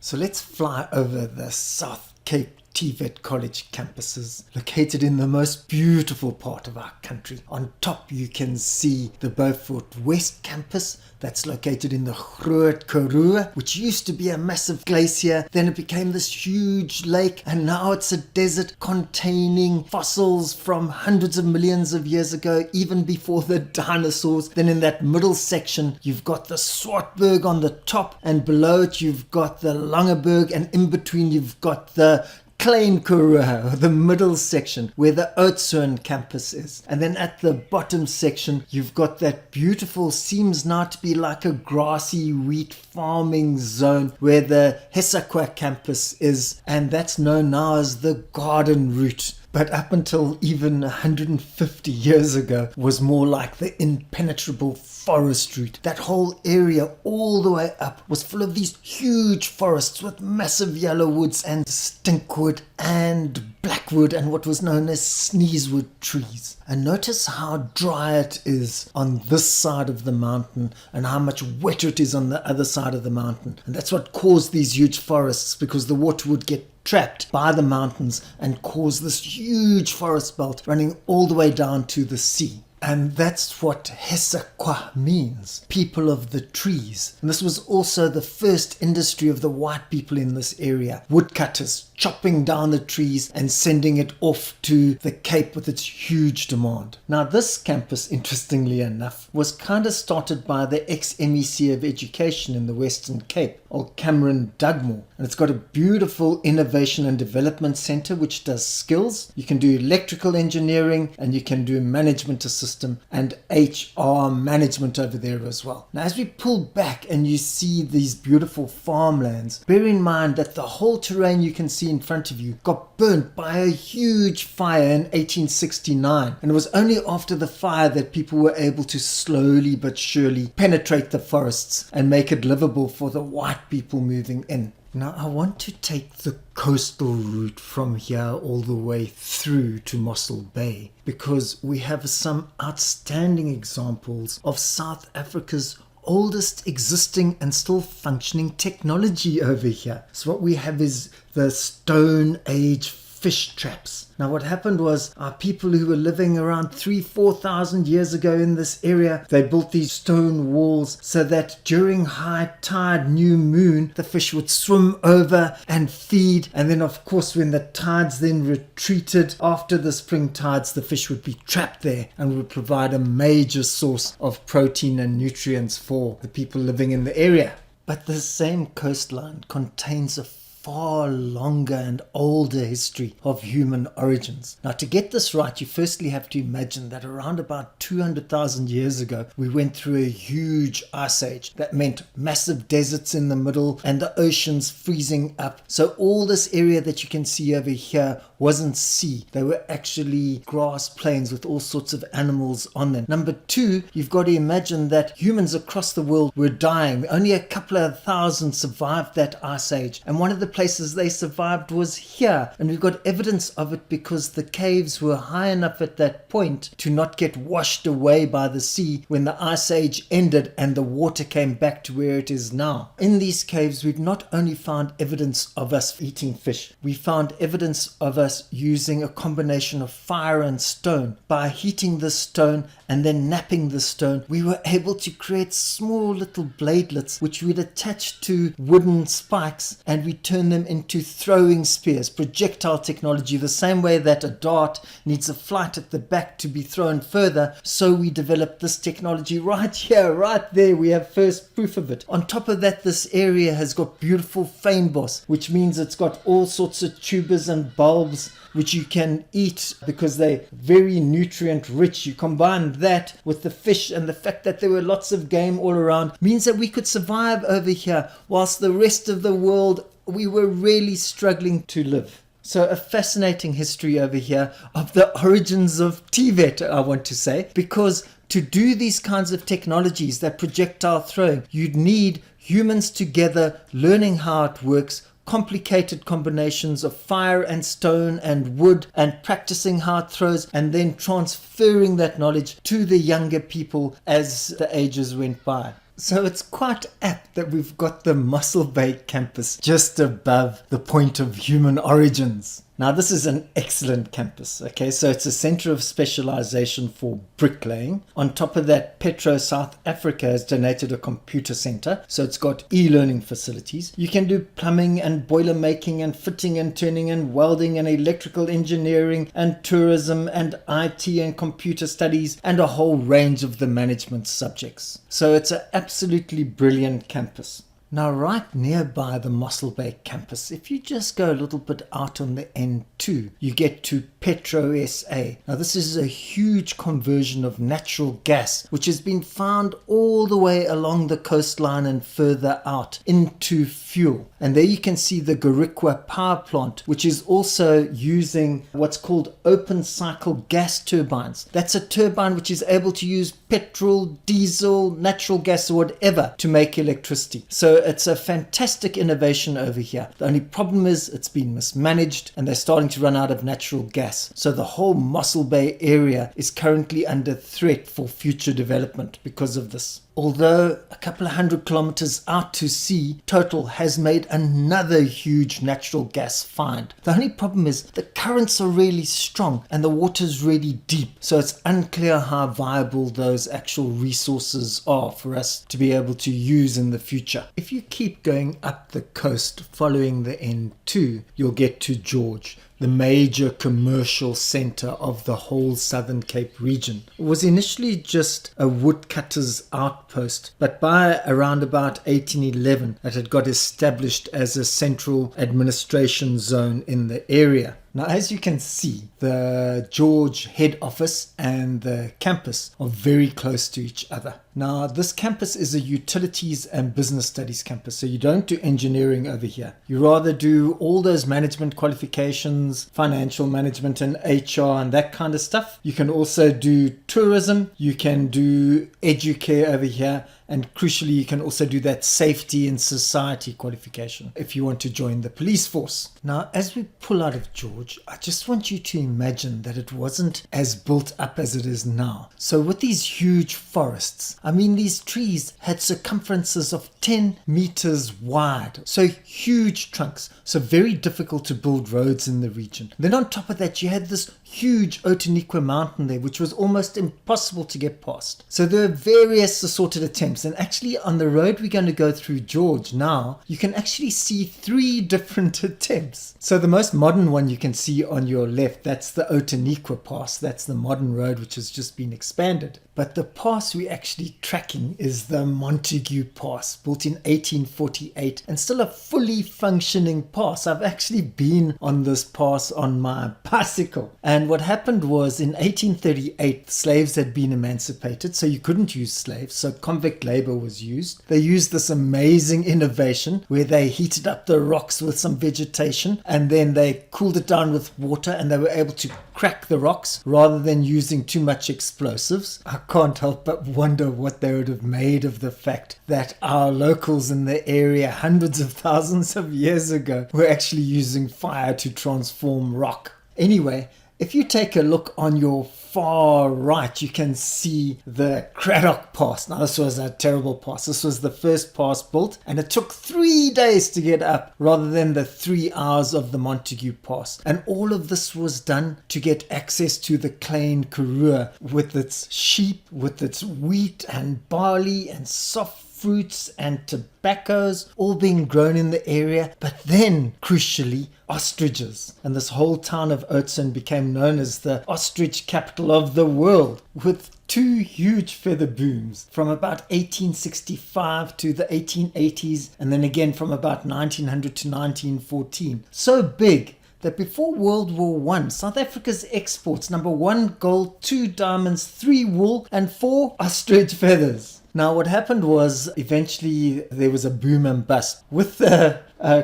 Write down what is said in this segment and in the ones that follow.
So let's fly over the South Cape tvet College campuses, located in the most beautiful part of our country. On top you can see the Beaufort West campus that's located in the Groot Karoo, which used to be a massive glacier, then it became this huge lake, and now it's a desert containing fossils from hundreds of millions of years ago, even before the dinosaurs. Then in that middle section you've got the Swartberg on the top, and below it you've got the Langeberg, and in between you've got the Klein Karoo, the middle section where the Oudtshoorn campus is. And then at the bottom section you've got that beautiful, seems now to be like a grassy wheat farming zone where the Hesakwa campus is, and that's known now as the Garden Route. But up until even 150 years ago was more like the impenetrable forest route. That whole area all the way up was full of these huge forests with massive yellow woods and stinkwood and blackwood and what was known as sneezewood trees. And notice how dry it is on this side of the mountain and how much wetter it is on the other side of the mountain. And that's what caused these huge forests, because the water would get trapped by the mountains and cause this huge forest belt running all the way down to the sea. And that's what Hesakwa means, people of the trees. And this was also the first industry of the white people in this area. Woodcutters chopping down the trees and sending it off to the Cape with its huge demand. Now this campus, interestingly enough, was kind of started by the ex-MEC of Education in the Western Cape, old Cameron Dugmore. And it's got a beautiful innovation and development center which does skills. You can do electrical engineering and you can do management system and HR management over there as well. Now as we pull back and you see these beautiful farmlands, bear in mind that the whole terrain you can see in front of you got burnt by a huge fire in 1869, and it was only after the fire that people were able to slowly but surely penetrate the forests and make it livable for the white people moving in. Now I want to take the coastal route from here all the way through to Mossel Bay, because we have some outstanding examples of South Africa's oldest existing and still functioning technology over here. So what we have is the Stone Age fish traps. Now what happened was our people who were living around 3,000-4,000 years ago in this area, they built these stone walls so that during high tide, new moon, the fish would swim over and feed, and then of course when the tides then retreated after the spring tides, the fish would be trapped there and would provide a major source of protein and nutrients for the people living in the area. But the same coastline contains a far longer and older history of human origins. Now to get this right, you firstly have to imagine that around about 200,000 years ago we went through a huge ice age. That meant massive deserts in the middle and the oceans freezing up. So all this area that you can see over here wasn't sea. They were actually grass plains with all sorts of animals on them. Number two, you've got to imagine that humans across the world were dying. Only a couple of thousand survived that ice age, and one of the places they survived was here, and we've got evidence of it because the caves were high enough at that point to not get washed away by the sea when the ice age ended and the water came back to where it is now. In these caves we've not only found evidence of us eating fish, we found evidence of us using a combination of fire and stone. By heating the stone and then napping the stone, we were able to create small little bladelets which we'd attach to wooden spikes, and we turn them into throwing spears, projectile technology, the same way that a dart needs a flight at the back to be thrown further. So we developed this technology right here, right there. We have first proof of it. On top of that, this area has got beautiful fynbos, which means it's got all sorts of tubers and bulbs which you can eat because they're very nutrient rich. You combine that with the fish and the fact that there were lots of game all around means that we could survive over here whilst the rest of the world, we were really struggling to live. So a fascinating history over here of the origins of tvet, I want to say, because to do these kinds of technologies, that projectile throwing, you'd need humans together learning how it works, complicated combinations of fire and stone and wood, and practicing how it throws, and then transferring that knowledge to the younger people as the ages went by. So it's quite apt that we've got the Mossel Bay campus just above the point of human origins. Now, this is an excellent campus, okay? So it's a center of specialization for bricklaying. On top of that, Petro South Africa has donated a computer center, so it's got e-learning facilities. You can do plumbing and boiler making and fitting and turning and welding and electrical engineering and tourism and IT and computer studies and a whole range of the management subjects. So it's an absolutely brilliant campus. Now, right nearby the Mossel Bay campus, if you just go a little bit out on the N2, you get to Petro SA. Now, this is a huge conversion of natural gas, which has been found all the way along the coastline and further out into fuel. And there you can see the Garikwa power plant, which is also using what's called open cycle gas turbines. That's a turbine which is able to use petrol, diesel, natural gas, or whatever to make electricity. So it's a fantastic innovation over here. The only problem is it's been mismanaged and they're starting to run out of natural gas. So the whole Mossel Bay area is currently under threat for future development because of this. Although a couple of 100 kilometers out to sea, Total has made another huge natural gas find. The only problem is the currents are really strong and the water's really deep. So it's unclear how viable those actual resources are for us to be able to use in the future. If you keep going up the coast following the N2, you'll get to George, the major commercial center of the whole Southern Cape region. It was initially just a woodcutter's outpost, but by around about 1811 it had got established as a central administration zone in the area. Now, as you can see, the George head office and the campus are very close to each other. Now, this campus is a utilities and business studies campus, so you don't do engineering over here. You rather do all those management qualifications, financial management and HR and that kind of stuff. You can also do tourism, you can do educare over here, and crucially, you can also do that safety and society qualification if you want to join the police force. Now, as we pull out of George, I just want you to imagine that it wasn't as built up as it is now. So with these huge forests, I mean, these trees had circumferences of 10 meters wide. So huge trunks. So very difficult to build roads in the region. Then on top of that, you had this huge Outeniqua mountain there, which was almost impossible to get past. So there were various assorted attempts. And actually on the road we're going to go through George now, you can actually see 3 different attempts. So the most modern one you can see on your left, that's the Outeniqua Pass. That's the modern road which has just been expanded. But the pass we're actually tracking is the Montague Pass, built in 1848 and still a fully functioning pass. I've actually been on this pass on my bicycle. And what happened was in 1838, slaves had been emancipated, so you couldn't use slaves, so convict labor was used. They used this amazing innovation where they heated up the rocks with some vegetation and then they cooled it down with water and they were able to crack the rocks rather than using too much explosives. I can't help but wonder what they would have made of the fact that our locals in the area hundreds of thousands of years ago were actually using fire to transform rock. Anyway, if you take a look on your far right, you can see the Craddock Pass. Now, this was a terrible pass. This was the first pass built, and it took 3 days to get up rather than the 3 hours of the Montague Pass. And all of this was done to get access to the Klein Karoo with its sheep, with its wheat and barley and soft fruits and tobaccos all being grown in the area, but then crucially ostriches, and this whole town of Oudtshoorn became known as the ostrich capital of the world, with 2 huge feather booms from about 1865 to the 1880s and then again from about 1900 to 1914. So big that before World War I, South Africa's exports, number 1 gold, 2 diamonds, 3 wool and 4 ostrich feathers. Now, what happened was eventually there was a boom and bust. With the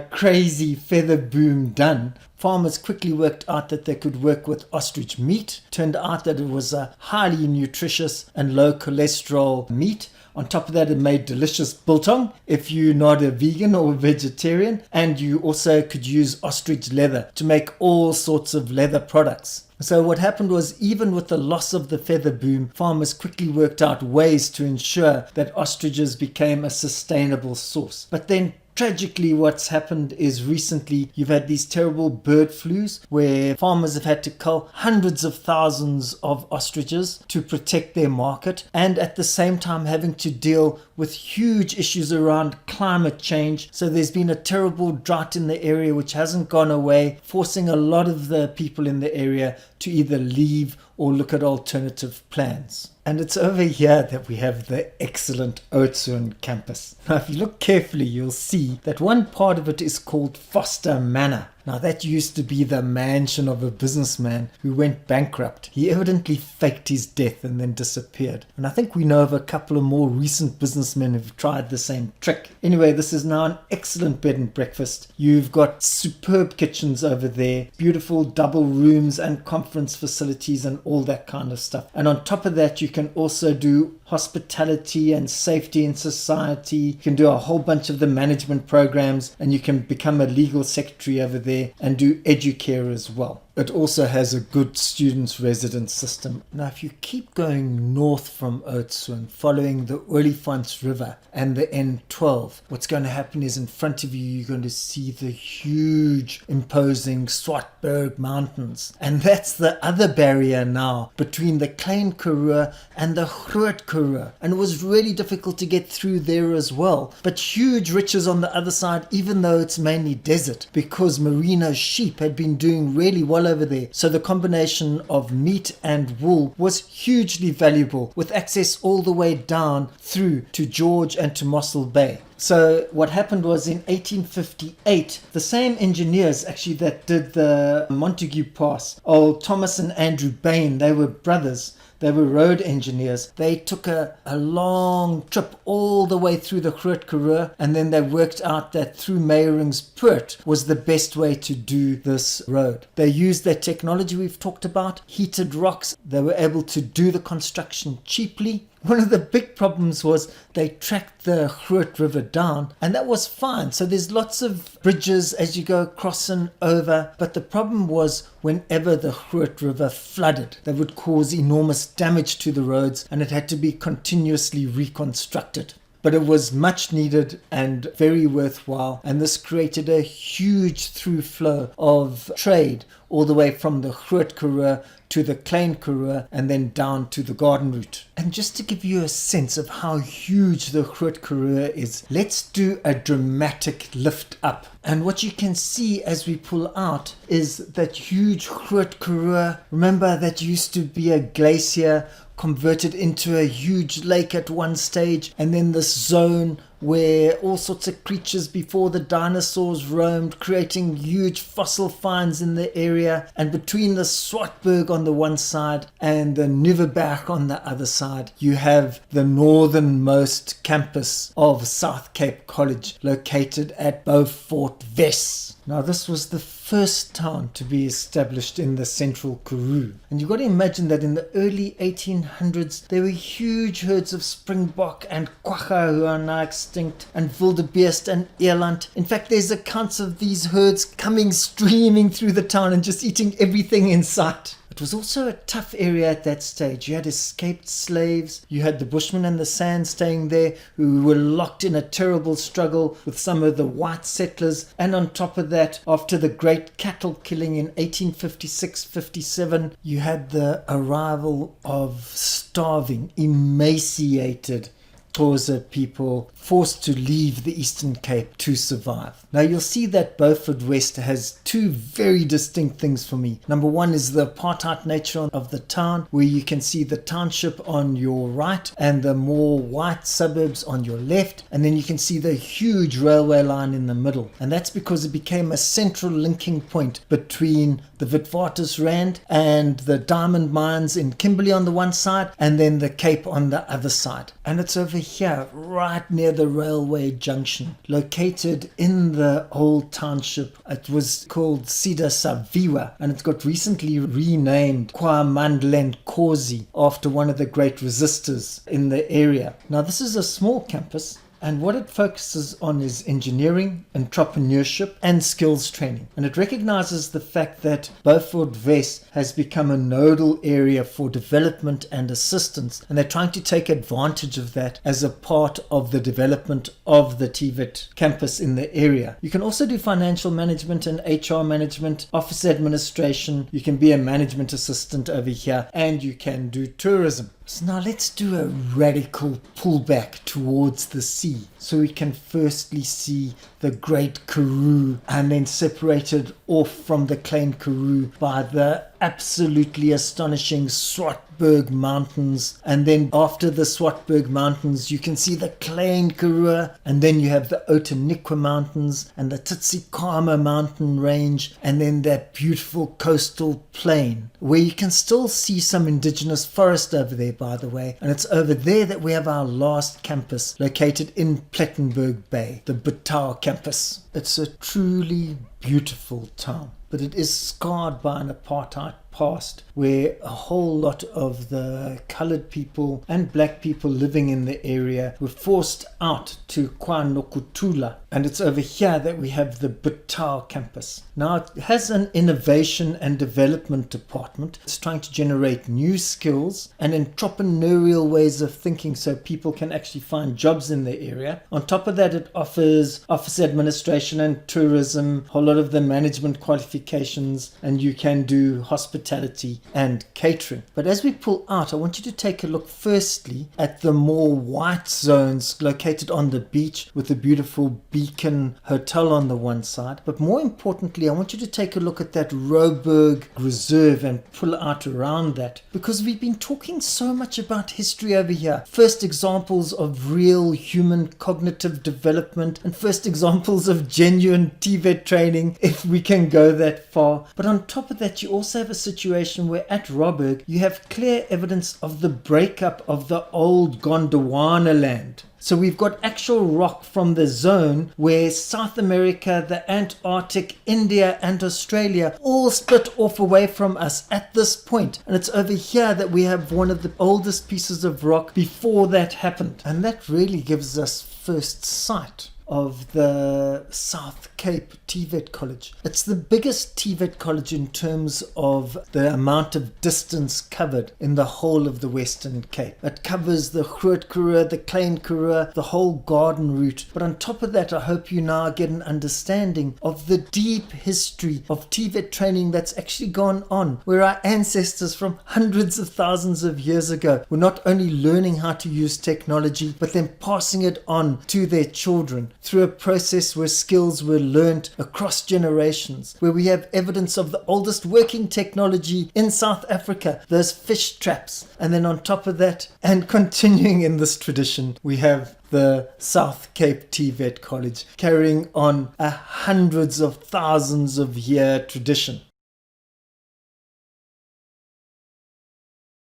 crazy feather boom done, farmers quickly worked out that they could work with ostrich meat. Turned out that it was a highly nutritious and low cholesterol meat. On top of that, it made delicious biltong if you're not a vegan or vegetarian. And you also could use ostrich leather to make all sorts of leather products. So what happened was, even with the loss of the feather boom, farmers quickly worked out ways to ensure that ostriches became a sustainable source. But then tragically, what's happened is recently you've had these terrible bird flus where farmers have had to cull hundreds of thousands of ostriches to protect their market, and at the same time having to deal with huge issues around climate change. So there's been a terrible drought in the area which hasn't gone away, forcing a lot of the people in the area to either leave or look at alternative plans. And it's over here that we have the excellent Oudtshoorn campus. Now, if you look carefully, you'll see that one part of it is called Foster Manor. Now, that used to be the mansion of a businessman who went bankrupt. He evidently faked his death and then disappeared. And I think we know of a couple of more recent businessmen who've tried the same trick. Anyway, this is now an excellent bed and breakfast. You've got superb kitchens over there, beautiful double rooms and conference facilities and all that kind of stuff. And on top of that, you can also do hospitality and safety in society. You can do a whole bunch of the management programs, and you can become a legal secretary over there and do educare as well. It also has a good students' residence system. Now, if you keep going north from Oudtshoorn, following the Olifants River and the N12, what's going to happen is in front of you, you're going to see the huge, imposing Swartberg Mountains. And that's the other barrier now between the Klein Karoo and the Groot Karoo. And it was really difficult to get through there as well. But huge riches on the other side, even though it's mainly desert, because merino sheep had been doing really well over there. So the combination of meat and wool was hugely valuable, with access all the way down through to George and to Mossel Bay. So what happened was, in 1858, the same engineers actually that did the Montague Pass, old Thomas and Andrew Bain, they were brothers. They were road engineers. They took a long trip all the way through the Groot Karoo, and then they worked out that through Meyeringspoort was the best way to do this road. They used that technology we've talked about, heated rocks. They were able to do the construction cheaply. One of the big problems was they tracked the Groot River down, and that was fine. So there's lots of bridges as you go across and over. But the problem was, whenever the Groot River flooded, that would cause enormous damage to the roads, and it had to be continuously reconstructed. But it was much needed and very worthwhile, and this created a huge through flow of trade all the way from the Groot Karoo to the Klein Karoo and then down to the Garden Route. And just to give you a sense of how huge the Groot Karoo is, let's do a dramatic lift up. And what you can see as we pull out is that huge Groot Karoo. Remember, that used to be a glacier converted into a huge lake at one stage, and then this zone where all sorts of creatures before the dinosaurs roamed, creating huge fossil finds in the area. And between the Swartberg on the one side and the Nuweberg on the other side, you have the northernmost campus of South Cape College, located at Beaufort Wes. Now, this was the first town to be established in the central Karoo. And you've got to imagine that in the early 1800s, there were huge herds of springbok and quagga, who are now extinct, and wildebeest and eland. In fact, there's accounts of these herds coming streaming through the town and just eating everything in sight. It was also a tough area at that stage. You had escaped slaves, you had the Bushmen and the San staying there, who were locked in a terrible struggle with some of the white settlers. And on top of that, after the great cattle killing in 1856-57, you had the arrival of starving, emaciated Xhosa people forced to leave the Eastern Cape to survive. Now, you'll see that Beaufort West has two very distinct things for me. Number one is the apartheid nature of the town, where you can see the township on your right and the more white suburbs on your left, and then you can see the huge railway line in the middle. And that's because it became a central linking point between the Witwatersrand and the diamond mines in Kimberley on the one side, and then the Cape on the other side. And it's over here, right near the railway junction, located in the old township. It was called Sida Saviwa, and it got recently renamed KwaMandlenkosi after one of the great resistors in the area. Now, this is a small campus, And what it focuses on is engineering, entrepreneurship, and skills training. And it recognizes the fact that Beaufort West has become a nodal area for development and assistance, and they're trying to take advantage of that as a part of the development of the TVET campus in the area. You can also do financial management and HR management, office administration. You can be a management assistant over here, and you can do tourism. So now let's do a radical pullback towards the sea, so we can firstly see the Great Karoo and then separated off from the Klein Karoo by the absolutely astonishing Swartberg Mountains. And then after the Swartberg Mountains, you can see the Klein Karoo, and then you have the Outeniqua Mountains and the Tsitsikamma mountain range, and then that beautiful coastal plain where you can still see some indigenous forest over there, by the way. And it's over there that we have our last campus, located in Plettenberg Bay, the Butau campus. It's a truly beautiful town, but it is scarred by an apartheid past where a whole lot of the colored people and black people living in the area were forced out to KwaNokutula. And it's over here that we have the Butau campus. Now it has an innovation and development department. It's trying to generate new skills and entrepreneurial ways of thinking so people can actually find jobs in the area. On top of that, it offers office administration and tourism, a whole lot of the management qualifications, and you can do hospitality and catering. But as we pull out, I want you to take a look firstly at the more white zones located on the beach with the beautiful Beacon Hotel on the one side. But more importantly, I want you to take a look at that Roberg Reserve and pull out around that, because we've been talking so much about history over here. First examples of real human cognitive development and first examples of genuine TVET training, if we can go that far. But on top of that, you also have a situation where at Roberg you have clear evidence of the breakup of the old Gondwana land. So we've got actual rock from the zone where South America, the Antarctic, India and Australia all split off away from us at this point. And it's over here that we have one of the oldest pieces of rock before that happened. And that really gives us first sight of the South Cape TVET College. It's the biggest TVET college in terms of the amount of distance covered in the whole of the Western Cape. It covers the Groot Karoo, the Klein Karoo, the whole garden route. But on top of that, I hope you now get an understanding of the deep history of TVET training that's actually gone on, where our ancestors from hundreds of thousands of years ago were not only learning how to use technology, but then passing it on to their children through a process where skills were learnt across generations, where we have evidence of the oldest working technology in South Africa, those fish traps. And then on top of that, and continuing in this tradition, we have the South Cape TVET College carrying on a hundreds of thousands of year tradition.